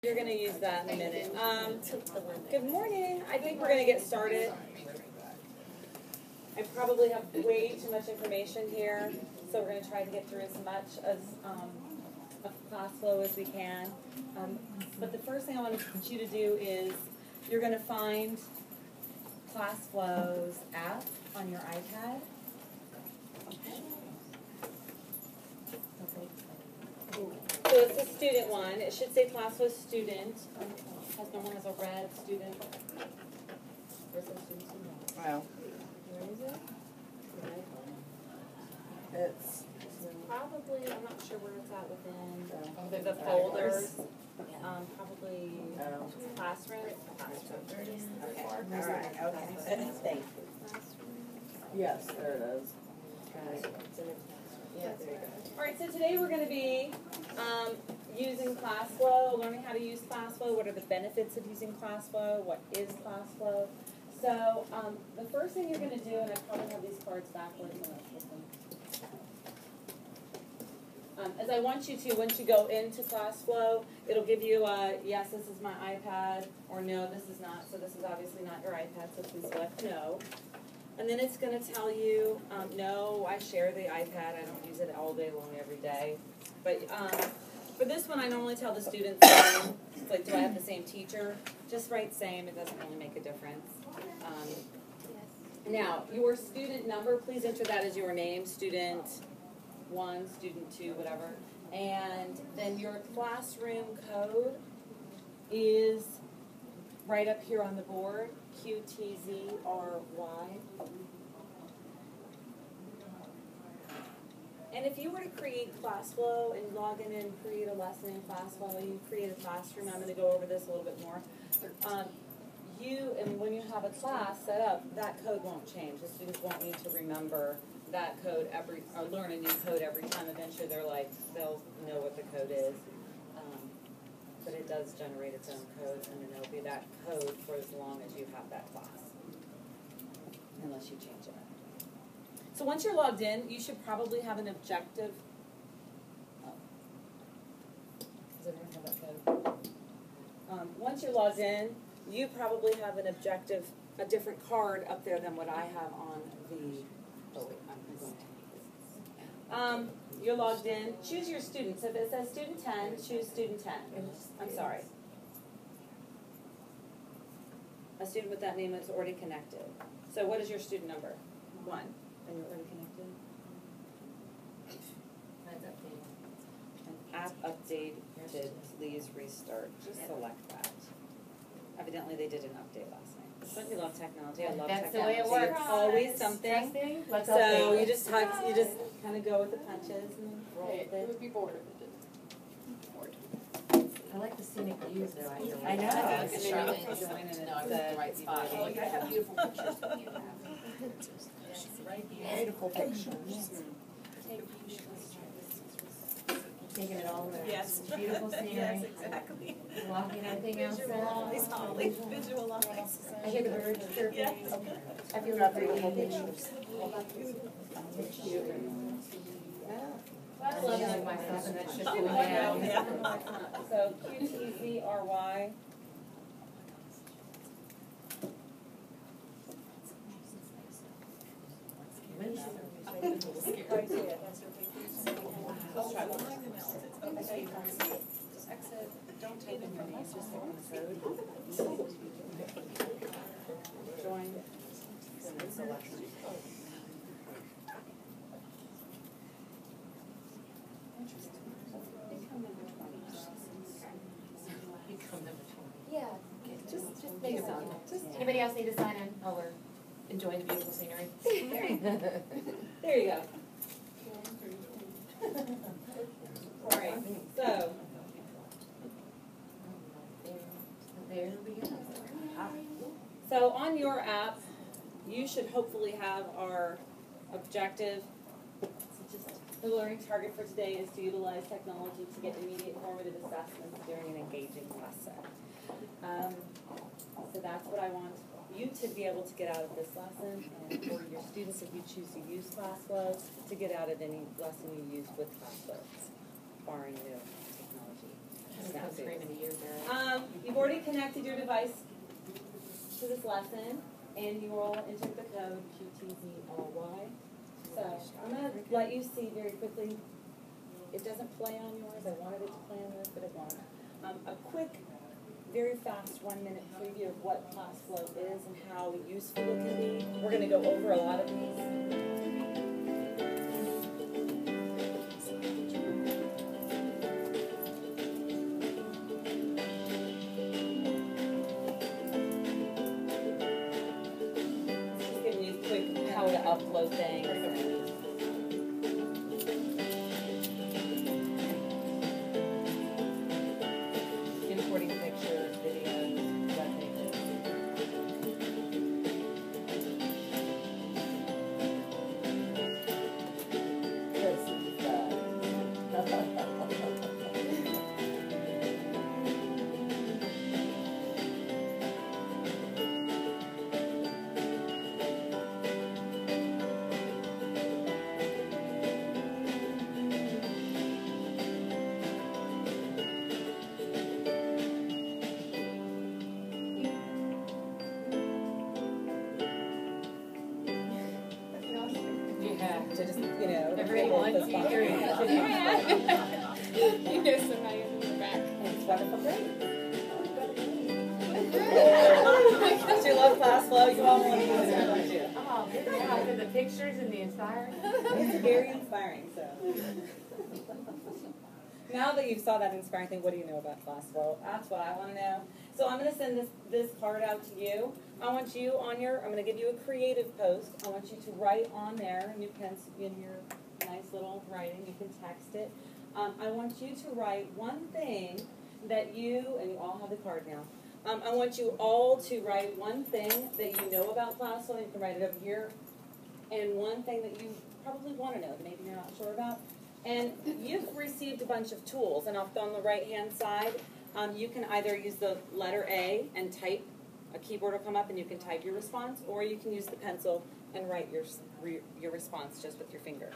You're going to use that in a minute. Good morning. I think we're going to get started. I probably have way too much information here, so we're going to try to get through as much of Classflow as we can. But the first thing I want you to do is you're going to find Classflow's app on your iPad. So it's a student one. It should say Classflow student. Normally has a red student. Where's the student? Wow. Where is it? It's Probably, I'm not sure where it's at within the folders. Probably classroom. okay. All right. Okay. Thank you. Yes, there it is. Yeah, there you go. All right, so today we're going to be using Classflow, learning how to use Classflow, what are the benefits of using Classflow, what is Classflow. So the first thing you're going to do, and I probably have these cards backwards, as I want you to, once you go into Classflow, it'll give you yes, this is my iPad, or no, this is not, so this is obviously not your iPad, so please select no. And then it's going to tell you, no, I share the iPad. I don't use it all day long every day. But for this one, I normally tell the students, it's like, do I have the same teacher? Just write same. It doesn't really make a difference. Now, your student number, please enter that as your name, student 1, student 2, whatever. And then your classroom code is right up here on the board. QTZRY. And if you were to create Classflow and log in and create a lesson in Classflow, you create a classroom. I'm going to go over this a little bit more. And when you have a class set up, that code won't change. The students won't need to remember that code or learn a new code every time. Eventually, they'll know what the code is. But it does generate its own code, and then it'll be that code for as long as you have that class, unless you change it. So once you're logged in, you should probably have an objective. Does everyone have that code? Once you're logged in, you probably have an objective, a different card up there than what I have on the. Oh wait, I'm going to. You're logged in. Choose your student. So if it says student 10, choose student 10. I'm sorry. A student with that name is already connected. So what is your student number? 1. And you're already connected? An app updated. Please restart. Just select that. Evidently they did an update last night. Don't you love technology? I love That's technology. the way it works. Always something. So you just kind of go with the punches and roll with it. It would be bored if it didn't. I like the scenic views though. I know. And And then then you you can can join in know I'm in the right spot. Oh, Like I have beautiful pictures when you have. Beautiful pictures. Taking it all away. Yes. Beautiful scenery. Yes, exactly. Walking everything else out. Visualize. I hear the birds chirping. Yes. I feel Got like beautiful breathing. pictures. I love like myself and that shit Oh, going yeah. down. So QTZRY. Let's try one. Okay. Just exit. Don't type in your name. Just type in the code. Join. And then select. Yeah, just make it fun. Anybody else need to sign in while we're enjoying the beautiful scenery? There you go. All right, so There we go. So on your app, you should hopefully have our objective. The learning target for today is to utilize technology to get immediate formative assessments during an engaging lesson. So that's what I want you to be able to get out of this lesson, and for your students, if you choose to use Classflow, to get out of any lesson you use with Classflow, barring new technology. Screaming to you, Barry. connected your device to this lesson, and you will enter the code QTZLY. So I'm going to let you see very quickly. It doesn't play on yours. I wanted it to play on yours, but it won't. A quick, very fast 1-minute preview of what Classflow is and how useful it can be. We're going to go over a lot of these. Upload things. Importing pictures, videos, web pages. To just, Every 1, 2, 3. You know somebody in the back. It's wonderful, great. Do you love Classflow? You all want to use it, don't you? Oh, yeah, for the pictures and the inspiring. It's very inspiring, so. Now that you saw that inspiring thing, what do you know about Classflow? That's what I want to know. So I'm going to send this card out to you. I want you I'm going to give you a creative post. I want you to write on there, and you can, in your nice little writing, you can text it. I want you to write one thing that and you all have the card now. I want you all to write one thing that you know about Classflow. You can write it over here. And one thing that you probably want to know, that maybe you're not sure about. And you've received a bunch of tools. And up on the right-hand side, you can either use the letter A and type. A keyboard will come up and you can type your response, or you can use the pencil and write your response just with your finger.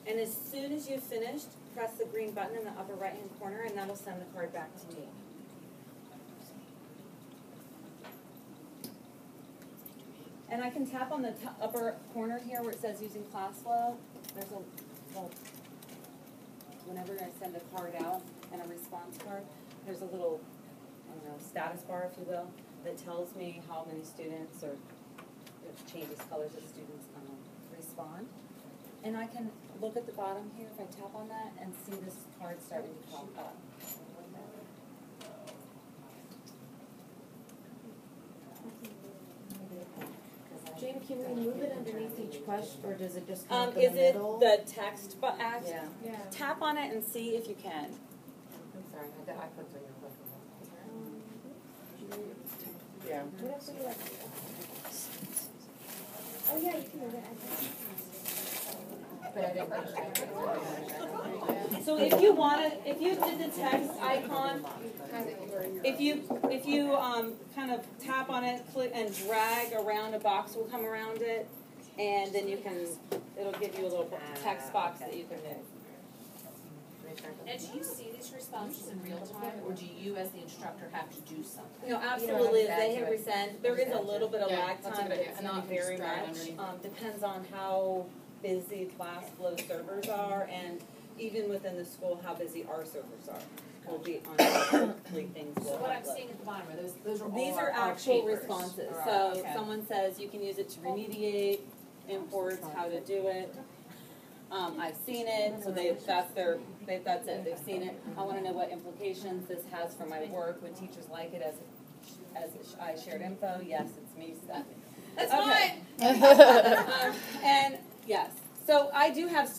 And as soon as you've finished, press the green button in the upper right-hand corner, and that'll send the card back to me. And I can tap on the upper corner here where it says using Classflow. There's a little, whenever I send a card out and a response card, there's a little, I don't know, status bar, if you will, that tells me how many students, or it changes colors as students respond. And I can look at the bottom here, if I tap on that, and see this card starting to pop up. Jane, can we move it underneath each question, or does it just come up in Is the it middle? the text box? Yeah. Tap on it and see if you can. I'm sorry, I clicked on your button. Yeah. What else would you like? Oh, yeah, you can move it. But I didn't. So if you want to, if you did the text icon, if you kind of tap on it, click and drag around, a box will come around it, and then you can, it'll give you a little text box that you can move. And do you see these responses in real time, or do you as the instructor have to do something? No, absolutely. You know, They hit resend. There is a little bit of Yeah, lag that's a time, good but idea. it's And then not you can very just drag much. underneath. Depends on how busy Classflow servers are, and even within the school, how busy our servers are. Will be on complete things. So will what I'm upload. seeing at the bottom, are those are all These are our actual papers. responses. Or So our- okay. someone says you can use it to remediate, imports, how to do it. I've seen it, so that's it. They've seen it. I want to know what implications this has for my work. Would teachers like it as I shared info? Yes, it's me. That's Okay. fine. And yes, so I do have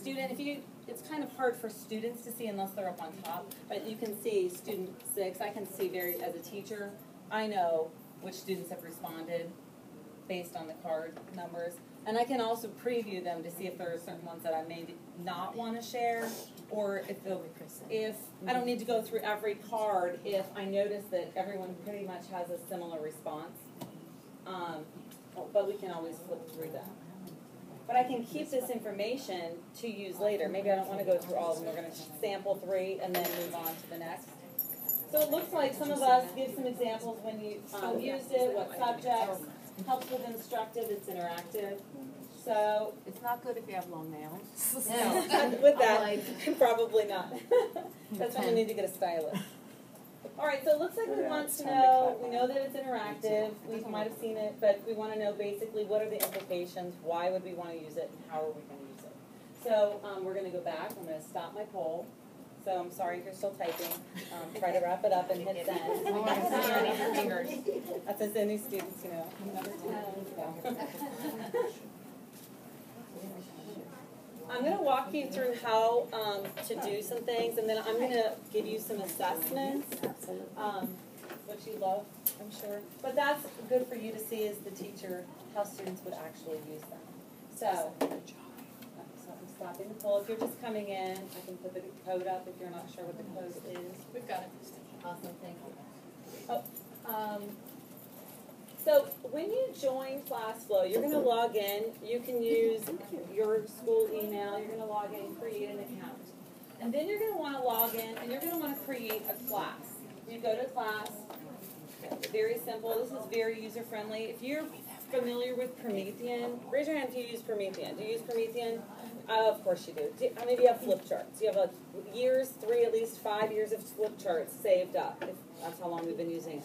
it's kind of hard for students to see unless they're up on top, but you can see student 6. I can see as a teacher, I know which students have responded based on the card numbers. And I can also preview them to see if there are certain ones that I may not want to share, or if I don't need to go through every card if I notice that everyone pretty much has a similar response. But we can always flip through them. But I can keep this information to use later. Maybe I don't want to go through all of them. We're going to sample 3 and then move on to the next. So it looks like some of us give some examples when you used it, what subjects, helps with instructive, it's interactive. So It's not good if you have long nails. no, with that, probably not. That's when you need to get a stylist. All right, so it looks like we want to know, we know that it's interactive, we might have seen it, but we want to know basically what are the implications, why would we want to use it, and how are we going to use it. So we're going to go back, I'm going to stop my poll. So I'm sorry if you're still typing. Try to wrap it up and hit send. That's as any students, you know. Number 10. I'm going to walk you through how to do some things, and then I'm going to give you some assessments, which you love, I'm sure. But that's good for you to see as the teacher how students would actually use them. So I'm stopping the poll. If you're just coming in, I can put the code up if you're not sure what the code is. We've got it. Awesome, thank you. So when you join Classflow, you're going to log in. You can use your school email. You're going to log in and create an account. And then you're going to want to log in, and you're going to want to create a class. You go to class. Very simple. This is very user-friendly. If you're familiar with Promethean, raise your hand if you use Promethean. Do you use Promethean? Of course you do. How many of you have flip charts? You have like years, 3, at least 5 years of flip charts saved up. That's how long we've been using it.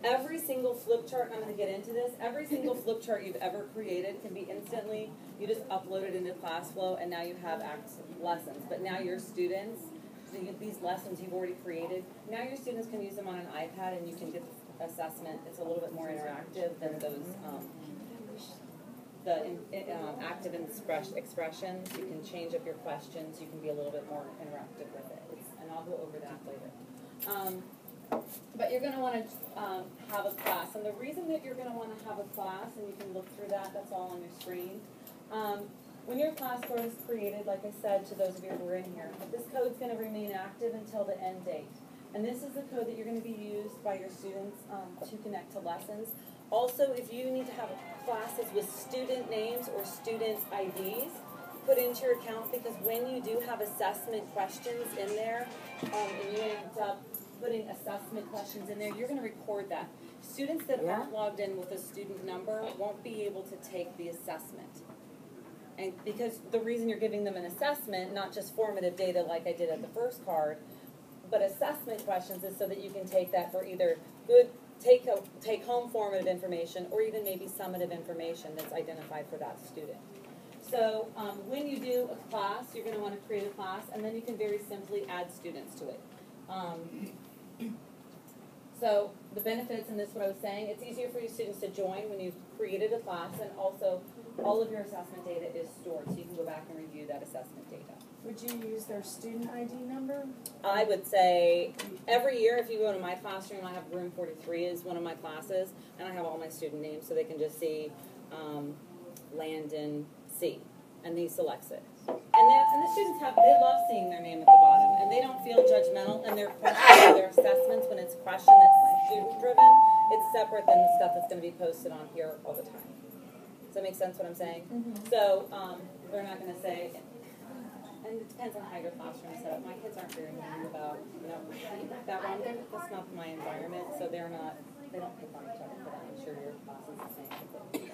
Every single flip chart, and I'm going to get into this, every single flip chart you've ever created can be instantly, you just upload it into Classflow, and now you have active lessons. But now your students, these lessons you've already created, now your students can use them on an iPad, and you can get the assessment. It's a little bit more interactive than those active expressions. You can change up your questions. You can be a little bit more interactive with it. And I'll go over that later. But you're going to want to have a class. And the reason that you're going to want to have a class, and you can look through that, that's all on your screen. When your class code is created, like I said to those of you who are in here, this code is going to remain active until the end date. And this is the code that you're going to be used by your students to connect to lessons. Also, if you need to have classes with student names or student IDs, put into your account, because when you do have assessment questions in there, and you end up putting assessment questions in there, you're going to record that. Students that aren't logged in with a student number won't be able to take the assessment. And because the reason you're giving them an assessment, not just formative data like I did at the first card, but assessment questions is so that you can take that for either good take-home formative information or even maybe summative information that's identified for that student. So when you do a class, you're going to want to create a class, and then you can very simply add students to it. So the benefits, and this is what I was saying, it's easier for your students to join when you've created a class, and also all of your assessment data is stored, so you can go back and review that assessment data. Would you use their student ID number? I would say every year, if you go to my classroom, I have room 43 is one of my classes, and I have all my student names, so they can just see Landon C, and he selects it. And the students they love seeing their name at the bottom, and they don't feel judgmental, and their questions, their assessments, when it's a question that's student-driven, it's separate than the stuff that's going to be posted on here all the time. Does that make sense what I'm saying? Mm-hmm. So they're not going to say, and it depends on how your classroom is set up. My kids aren't very mean about, that one. That's not my environment, so they don't pick on each other for that. I'm sure your class is the same.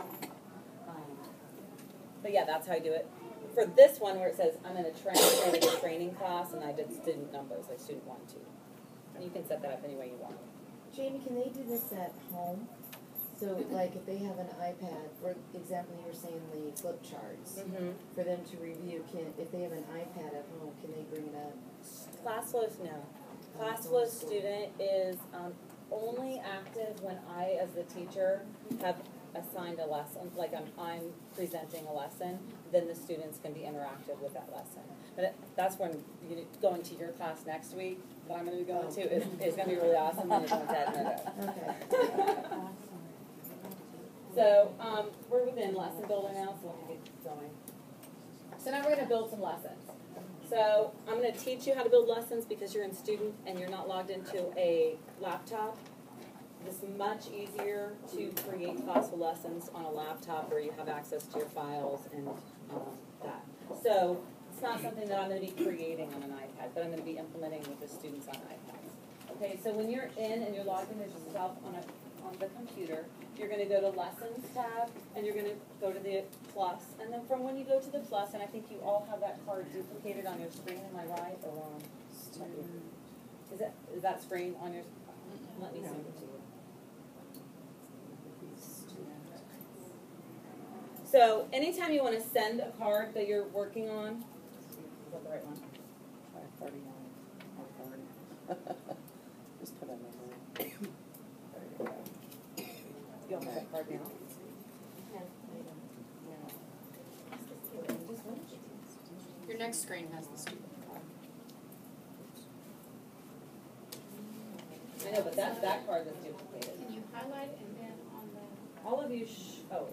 But yeah, that's how I do it. For this one where it says I'm in a training class, and I did student numbers, like student 1, 2. And you can set that up any way you want. Jamie, can they do this at home? So, like, if they have an iPad, for example, you were saying the flip charts, for them to review, if they have an iPad at home, can they bring it up? Classflow's no. Classflow's student is only active when I, as the teacher, have assigned a lesson, like I'm presenting a lesson, then the students can be interactive with that lesson. But that's when you go into your class next week, that I'm going to be going to, is going to be really awesome when you're going to Ted. Okay. So, where within Lesson Builder now, so let me get going. So now we're gonna build some lessons. So I'm gonna teach you how to build lessons because you're in student and you're not logged into a laptop. It's much easier to create Classflow lessons on a laptop where you have access to your files and that. So it's not something that I'm going to be creating on an iPad, but I'm going to be implementing with the students on iPads. Okay, so when you're in and you're logged in as yourself on the computer, you're going to go to Lessons tab, and you're going to go to the plus. And then from when you go to the plus, and I think you all have that card duplicated on your screen, am I right or wrong? Is that screen on your, let me send it to you. So anytime you want to send a card that you're working on, is that the right one? 541 or 40. Just put a number. There you go. You don't have that card now? Your next screen has the student card. I know, but that card is duplicated. Can you highlight it and then on the, All of you, oh.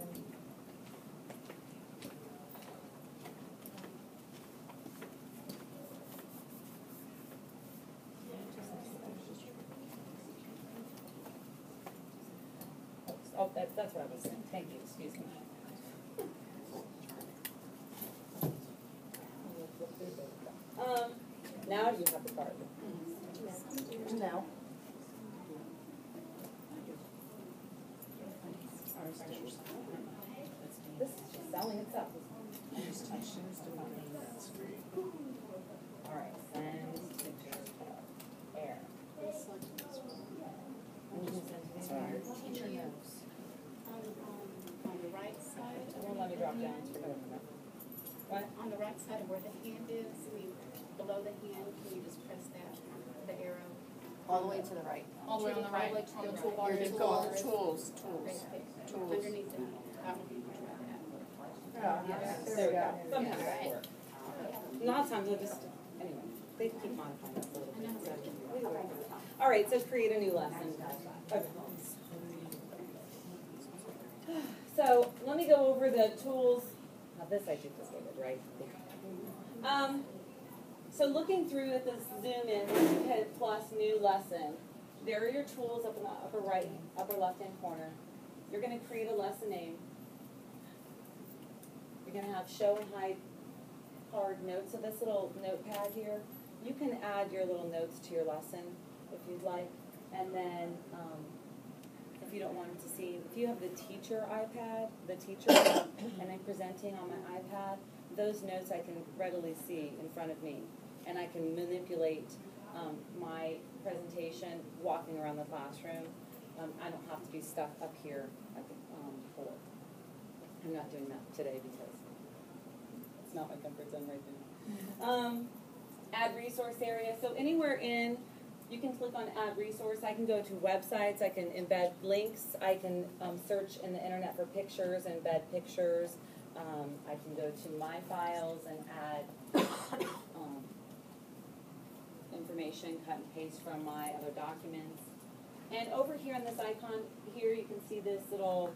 Oh, that's what I was saying. Thank you, excuse me. Now you have the card. No. This is just selling itself. All right, send pictures. Air. Sorry. teacher notes? On the right side, It won't let me drop down. What? on the right side of where the hand is, below the hand, can you just press that, the arrow? All the way to the right. All the way on the right, on the toolbar. You're just going tools. Underneath the, I don't know if you can try that. Oh, There there we go. we go. Sometimes it works. A lot of times they'll just, anyway, they keep modifying this a little bit. All right, so create a new lesson. Okay. So let me go over the tools. Now this I duplicated, right? So looking through at this zoom in, hit plus new lesson. There are your tools up in the upper right, upper left hand corner. You're going to create a lesson name. You're going to have show and hide card notes. So this little notepad here, you can add your little notes to your lesson if you'd like. And then if you don't want them to see, if you have the teacher iPad, the teacher app, and I'm presenting on my iPad, those notes I can readily see in front of me. And I can manipulate my presentation walking around the classroom. I don't have to be stuck up here at the board. I'm not doing that today because it's not my comfort zone right now. Add resource area. So anywhere in, you can click on add resource. I can go to websites. I can embed links. I can search in the internet for pictures, embed pictures. I can go to my files and add information, cut and paste from my other documents. And over here on this icon, here you can see this little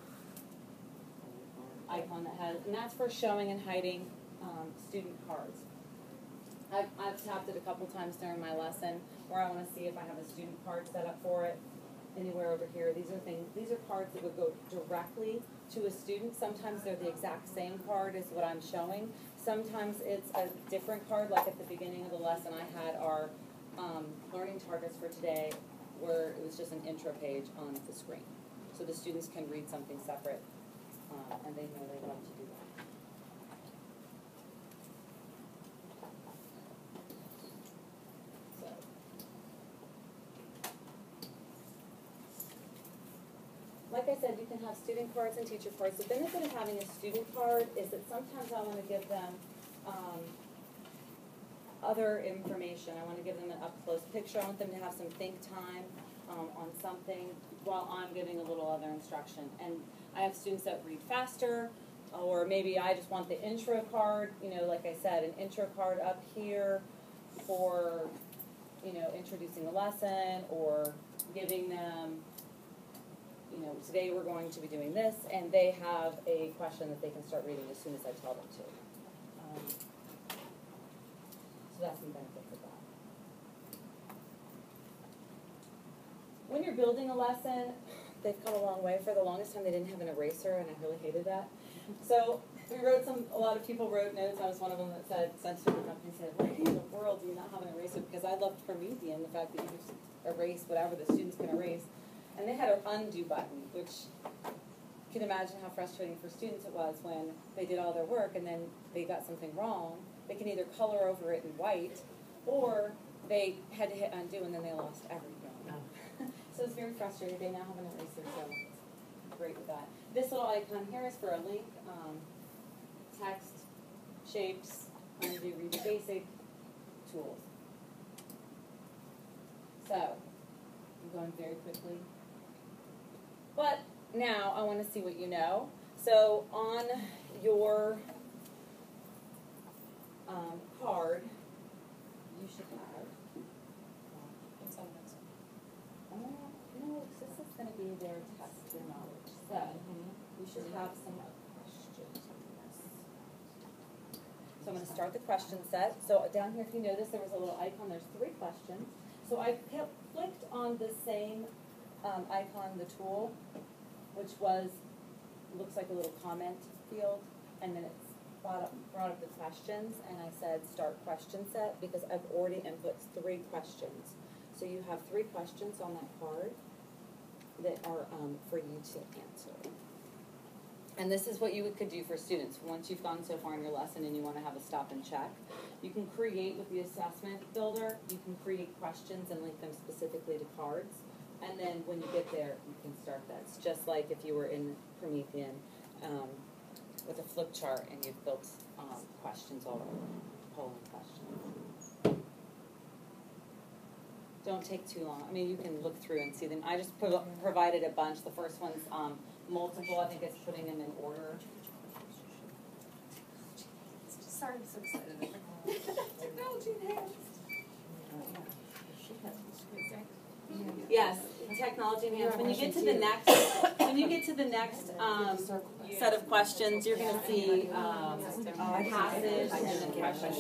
icon that has, and that's for showing and hiding student cards. I've tapped it a couple times during my lesson where I want to see if I have a student card set up for it. Anywhere over here, these are cards that would go directly to a student. Sometimes they're the exact same card as what I'm showing. Sometimes it's a different card, like at the beginning of the lesson I had our learning targets for today where it was just an intro page on the screen. So the students can read something separate and they know they love to do that. So. Like I said, you can have student cards and teacher cards. The benefit of having a student card is that sometimes I want to give them other information. I want to give them an up-close picture. I want them to have some think time on something while I'm giving a little other instruction. And I have students that read faster, or maybe I just want the intro card, like I said, an intro card up here for, introducing the lesson or giving them, today we're going to be doing this, and they have a question that they can start reading as soon as I tell them to. So that's the benefit of that. When you're building a lesson, they've come a long way. For the longest time, they didn't have an eraser, and I really hated that. So we wrote a lot of people wrote notes. I was one of them that said, sent to the company, said, why in the world do you not have an eraser? Because I loved Promethean, the fact that you just erase whatever the students can erase. And they had an undo button, which you can imagine how frustrating for students it was when they did all their work and then they got something wrong. They can either color over it in white, or they had to hit undo and then they lost everything. So it's very frustrating. They now have an eraser, so it's great with that. This little icon here is for a link, text, shapes, undo, read the basic tools. So, I'm going very quickly. But now I want to see what you know. So on your card, you should have. No, this is going to be their test your knowledge. So you should have some questions on this. So I'm going to start the question set. So down here, if you notice, there was a little icon. There's 3 questions. So I clicked on the same icon, the tool, which looks like a little comment field, and then it's brought up the questions, and I said start question set because I've already input 3 questions. So you have 3 questions on that card that are for you to answer. And this is what you could do for students. Once you've gone so far in your lesson and you want to have a stop and check, you can create with the assessment builder, you can create questions and link them specifically to cards. And then when you get there, you can start that. It's just like if you were in Promethean with a flip chart and you've built questions already, polling questions. Don't take too long. I mean, you can look through and see them. I just provided a bunch. The first one's multiple. I think it's putting them in order. Sorry, I'm so excited. Technology enhanced. Yes, technology enhanced. When you get to the next, set of questions, you're going to see passage and then question.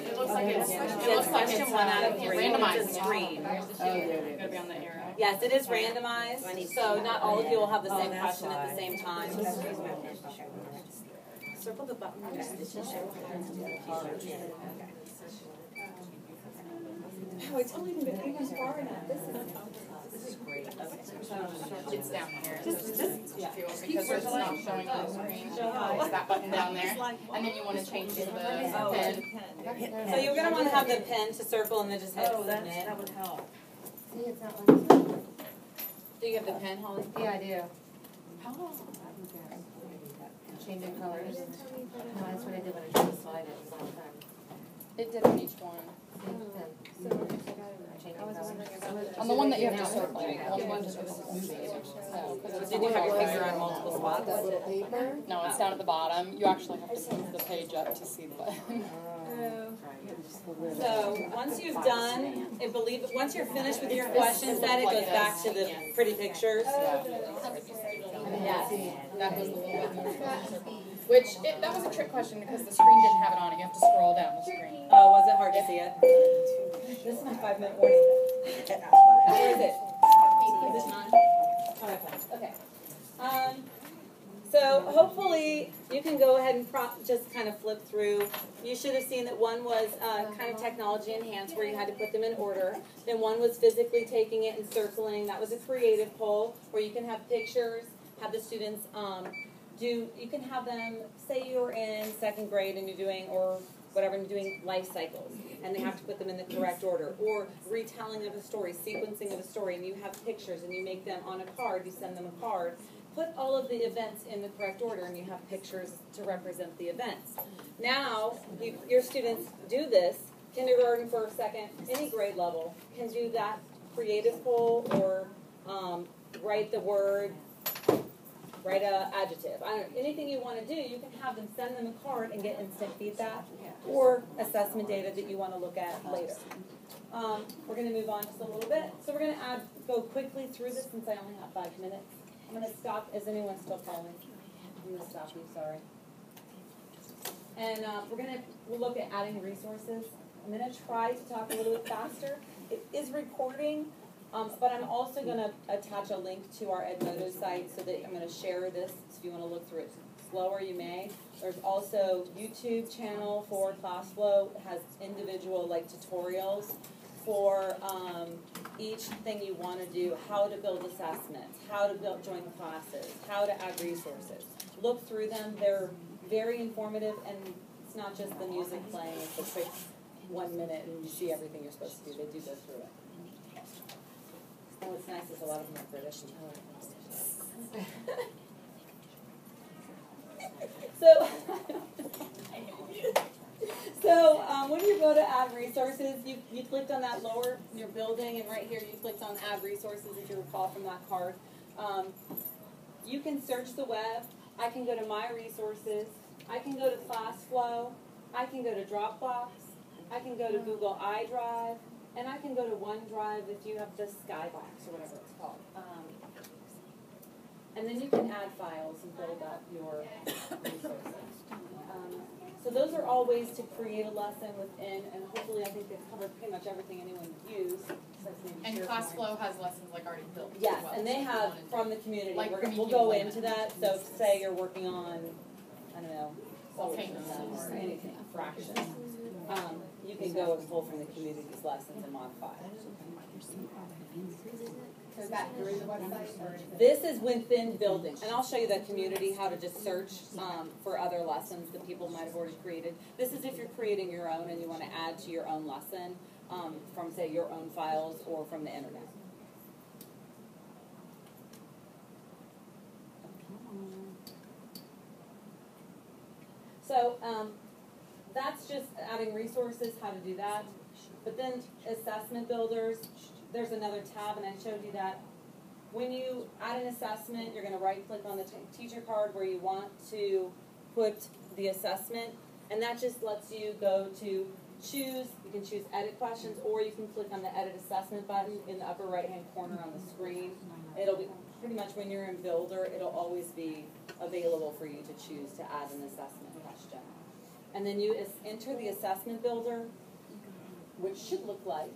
It looks like It's question 1 out of 3. randomized. It's a screen. Gotta be on the arrow. Yes, it is randomized, so not all of you will have the same question at the same time. Circle the button. Oh, I totally didn't think it was far enough. This is great. It's down here. Yeah. Because there's not showing on the screen. It's that button down there. And then you want to change to the pen. So you're going to want to have the pen to circle and then just hit submit. That would help. See, it's not like. Do you have the pen, Holly? Yeah, I do. Changing colors. No, that's what I did when I tried to slide it last time. It did on each one. On the one that you have to circle, the one just moving. Did you have your finger on multiple spots? That little paper? No, it's down at the bottom. You actually have to move the page up to see the button. So once you've done, once you're finished with your question set, it goes back to the pretty pictures. Yes. That was the one. That was a trick question because the screen didn't have it on it. You have to scroll down the screen. Oh, was it hard to see it? This is my 5-minute warning. Where is it? Is it 9? Okay. So hopefully you can go ahead and just kind of flip through. You should have seen that one was kind of technology enhanced where you had to put them in order. Then one was physically taking it and circling. That was a creative poll where you can have pictures, have the students you can have them, say you're in 2nd grade and you're doing, or whatever, and you're doing life cycles, and they have to put them in the correct order, or retelling of a story, sequencing of a story, and you have pictures, and you make them on a card, you send them a card, put all of the events in the correct order, and you have pictures to represent the events. Now, your students do this, kindergarten, 1st, 2nd, any grade level, can do that creative poll, or write the word, write an adjective. I don't know, anything you want to do, you can have them send them a card and get instant feedback or assessment data that you want to look at later. We're going to move on just a little bit. So we're going to go quickly through this since I only have 5 minutes. I'm going to stop. Is anyone still calling? I'm going to stop you, sorry. And we'll look at adding resources. I'm going to try to talk a little bit faster. It is recording, but I'm also going to attach a link to our Edmodo site so that I'm going to share this. So if you want to look through it slower, you may. There's also YouTube channel for Classflow. It has individual tutorials for each thing you want to do, how to build assessments, how to join classes, how to add resources. Look through them. They're very informative, and it's not just the music playing. It's a quick 1 minute, and you see everything you're supposed to do. They do go through it. And what's nice is a lot of them are British. So when you go to add resources, you clicked on that lower, your building, and right here you clicked on add resources if you recall from that card. You can search the web. I can go to my resources. I can go to Classflow. I can go to Dropbox. I can go to Google iDrive. And I can go to OneDrive if you have the Skybox or whatever it's called. And then you can add files and build up your resources. So those are all ways to create a lesson within, and hopefully I think they've covered pretty much everything anyone would use. And Classflow has lessons already built. Yes, as well, and they have from the community. We'll community go limits. into that. So say you're working on, I don't know, Volcanoes or anything, fractions. You can go and pull from the community's lessons and modify. So is that through the website or? This is within building, and I'll show you the community how to just search for other lessons that people might have already created. This is if you're creating your own and you want to add to your own lesson from, say, your own files or from the internet. So that's just adding resources, how to do that. But then assessment builders, there's another tab, and I showed you that. When you add an assessment, you're going to right-click on the teacher card where you want to put the assessment, and that just lets you go to choose. You can choose edit questions, or you can click on the edit assessment button in the upper right-hand corner on the screen. It'll be pretty much when you're in Builder, it'll always be available for you to choose to add an assessment question. And then you enter the assessment builder, which should look like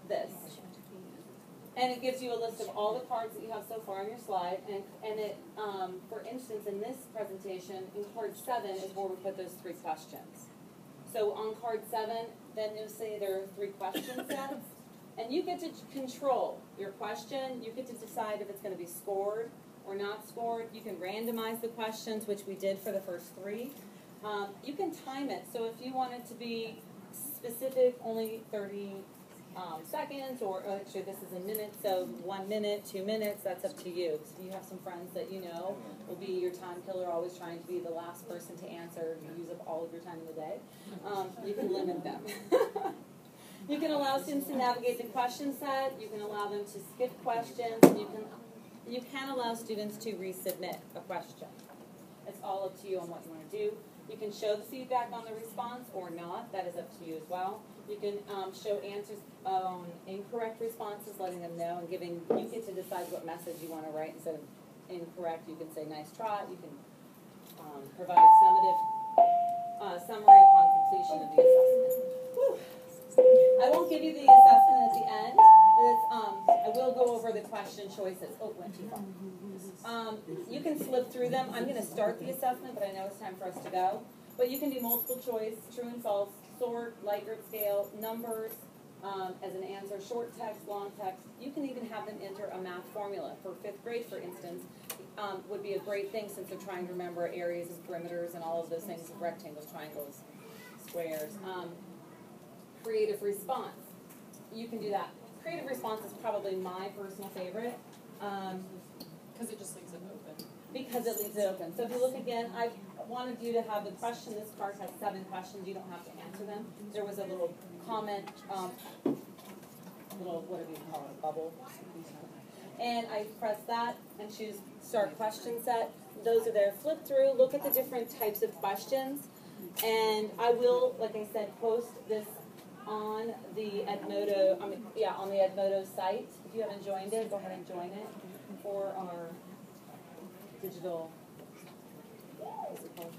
this. And it gives you a list of all the cards that you have so far on your slide. And it, for instance, in this presentation, in card 7 is where we put those 3 questions. So on card 7, then you'll see there are 3 question sets. And you get to control your question. You get to decide if it's going to be scored or not scored. You can randomize the questions, which we did for the first 3. You can time it. So if you want it to be specific, only 30 seconds, or actually this is a minute, so 1 minute, 2 minutes, that's up to you. So if you have some friends that you know will be your time killer, always trying to be the last person to answer, use up all of your time in the day, you can limit them. You can allow students to navigate the question set. You can allow them to skip questions. And you can allow students to resubmit a question. It's all up to you on what you want to do. You can show the feedback on the response or not. That is up to you as well. You can show answers on incorrect responses, letting them know, and giving. You get to decide what message you want to write. Instead of incorrect, you can say nice try. You can provide summative summary upon completion of the assessment. Whew. I won't give you the assessment at the end, but I will go over the question choices. Oh, went too far. You can flip through them. I'm going to start the assessment, but I know it's time for us to go. But you can do multiple choice, true and false, sort, Likert scale, numbers as an answer, short text, long text. You can even have them enter a math formula. For 5th grade, for instance, would be a great thing since they're trying to remember areas and perimeters and all of those things, rectangles, triangles, squares. Creative response. You can do that. Creative response is probably my personal favorite. Because it just leaves it open. Because it leaves it open. So if you look again, I wanted you to have the question. This card has 7 questions. You don't have to answer them. There was a little comment, little, what do you call it, bubble. And I press that and choose Start Question Set. Those are there. Flip through. Look at the different types of questions. And I will, like I said, post this on the Edmodo, on the Edmodo site. If you haven't joined it, go ahead and join it for our digital, what's it called?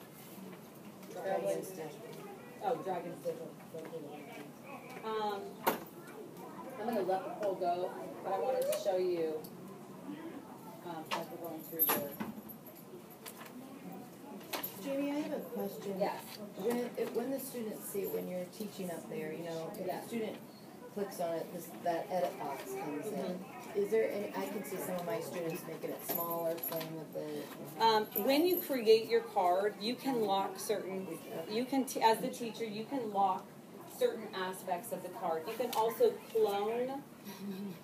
Dragon's Den. Oh, Dragon's Digital. I'm going to let the poll go, but I wanted to show you as we're going through the. Jamie, I have a question. Yes. When the students see, when you're teaching up there, you know, if Yes. the student clicks on it, that edit box comes in. Is there any, I can see some of my students making it smaller, playing with it. When you create your card, you can lock certain, you can, as the teacher, you can lock certain aspects of the card. You can also clone.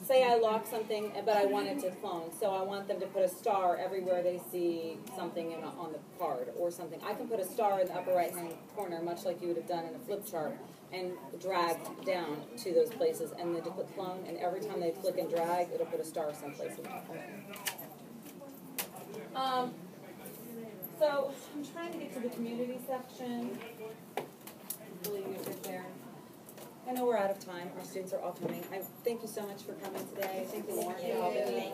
Say I lock something, but I want it to clone. So I want them to put a star everywhere they see something on the card or something. I can put a star in the upper right-hand corner, much like you would have done in a flip chart, and drag down to those places. And then to put clone, and every time they click and drag, it'll put a star someplace. So I'm trying to get to the community section. Hopefully you get there. I know we're out of time. Our students are all coming. Thank you so much for coming today. Thank you, Lauren, for helping me.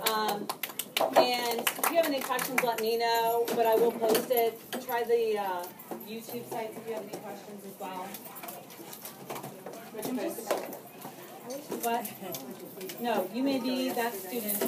And if you have any questions, let me know. But I will post it. Try the YouTube sites if you have any questions as well. What? No, you may be that student.